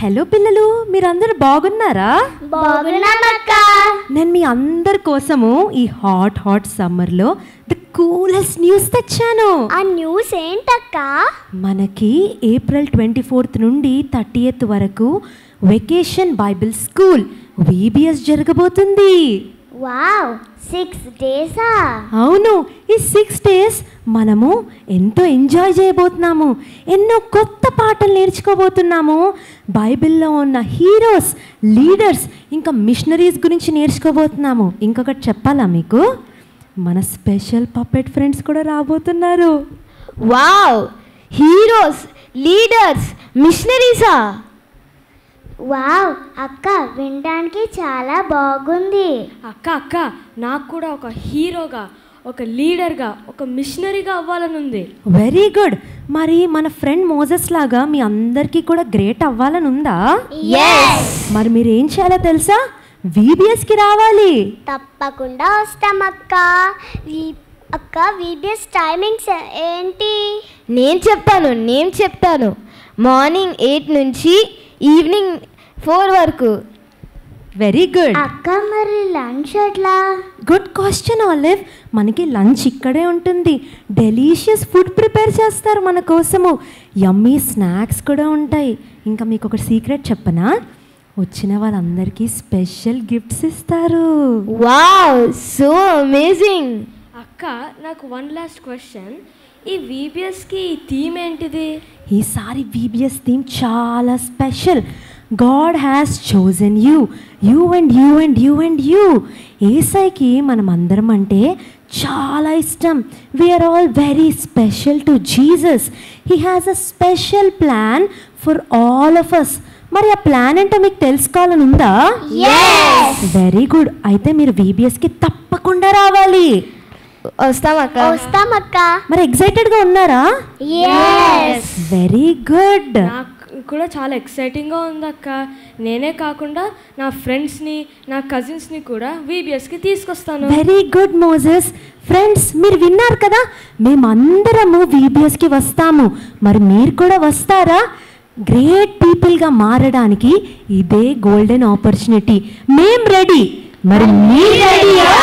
Hello పిల్లలు, మీరందరూ బాగున్నారా? బాగున్నామక్క. నేను మీ అందరి కోసము ఈ హాట్ సమ్మర్లో ద కూలెస్ట్ న్యూస్ తెచ్చాను. ఆ న్యూస్ ఏంటక్క? మనకి ఏప్రిల్ 24 నుండి 30th వరకు వెకేషన్ బైబిల్ స్కూల్ VBS జరగబోతుంది. వావ్, 6 డేసా? అవును, ఈ 6 days మనము ఎంతో ఎంజాయ్ చేయబోతున్నాము. ఎన్నో కొత్త పాటలు నేర్చుకోబోతున్నాము. బైబిల్లో ఉన్న హీరోస్, లీడర్స్ ఇంకా మిషనరీస్ గురించి నేర్చుకోబోతున్నాము. ఇంకొకటి చెప్పాలా మీకు, మన స్పెషల్ పప్పెట్ ఫ్రెండ్స్ కూడా రాబోతున్నారు. వావ్, హీరోస్, లీడర్స్, మిషనరీసా? వావ్ అక్క, వినడానికి చాలా బాగుంది. అక్క నాకు కూడా ఒక హీరోగా, ఒక లీడర్గా, ఒక మిషనరీగా అవ్వాలని ఉంది. Very good. మరి మన ఫ్రెండ్ మోజెస్ లాగా మీ అందరికీ కూడా గ్రేట్ అవ్వాలని ఉందా? మరి మీరు ఏం చేయాలో తెలుసా? VBSకి రావాలి. తప్పకుండా వస్తామక్క. అక్క, VBS టైమింగ్స్ ఏంటి? నేను చెప్తాను. మార్నింగ్ 8 నుంచి ఈవినింగ్ 4 వరకు. Very good. అక్క, మరి లంచ్ ఎట్లా? Good question olive. మనకి లంచ్ ఇక్కడే ఉంటుంది. డెలీషియస్ ఫుడ్ ప్రిపేర్ చేస్తారు మన కోసము. యమ్మీ స్నాక్స్ కూడా ఉంటాయి. ఇంకా మీకు ఒక సీక్రెట్ చెప్పనా? వచ్చిన వాళ్ళందరికీ స్పెషల్ గిఫ్ట్స్ ఇస్తారు. Wow, so amazing. అక్క, నాకు వన్ లాస్ట్ క్వశ్చన్. ఈ VBSకి థీమ్ ఏంటిది? ఈసారి VBS థీమ్ చాలా special. God has chosen you, you and you and you and you. ఏసైకి మనం అందరం అంటే చాలా ఇష్టం. We're all very special to Jesus. He has a special plan for all of us. మరి ఆ ప్లాన్ ఏంటో మీకు తెలుసుకోవాలని ఉందా? Very good. అయితే మీరు VBSకి తప్పకుండా రావాలి. వస్తామక్క. మరి ఎక్సైటెడ్గా ఉన్నారా? Very good. నాకు కూడా చాలా ఎక్సైటింగ్గా ఉంది అక్క. నేనే కాకుండా నా ఫ్రెండ్స్ని, నా కజిన్స్ని కూడా VBSకి తీసుకొస్తాను. Very good Moses. ఫ్రెండ్స్, మీరు విన్నారు కదా, మేమందరము VBSకి వస్తాము. మరి మీరు కూడా వస్తారా? గ్రేట్ పీపుల్గా మారడానికి ఇదే గోల్డెన్ ఆపర్చునిటీ. మేం రెడీ. మరి మీరు రెడీయా?